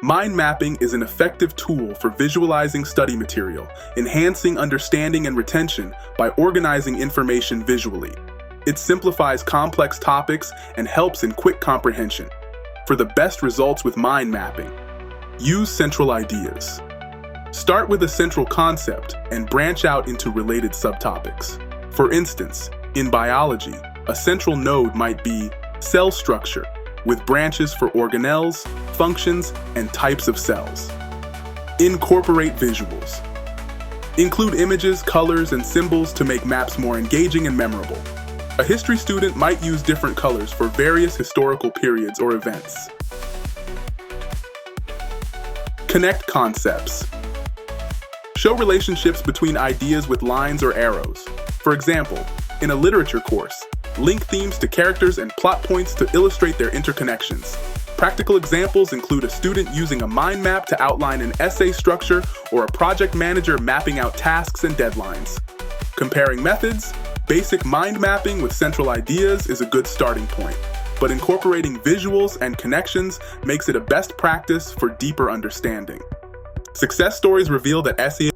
Mind mapping is an effective tool for visualizing study material, enhancing understanding and retention by organizing information visually. It simplifies complex topics and helps in quick comprehension. For the best results with mind mapping, use central ideas. Start with a central concept and branch out into related subtopics. For instance, in biology, a central node might be cell structure, with branches for organelles, functions, and types of cells. Incorporate visuals. Include images, colors, and symbols to make maps more engaging and memorable. A history student might use different colors for various historical periods or events. Connect concepts. Show relationships between ideas with lines or arrows. For example, in a literature course, link themes to characters and plot points to illustrate their interconnections. Practical examples include a student using a mind map to outline an essay structure or a project manager mapping out tasks and deadlines. Comparing methods, basic mind mapping with central ideas is a good starting point, but incorporating visuals and connections makes it a best practice for deeper understanding. Success stories reveal that SEO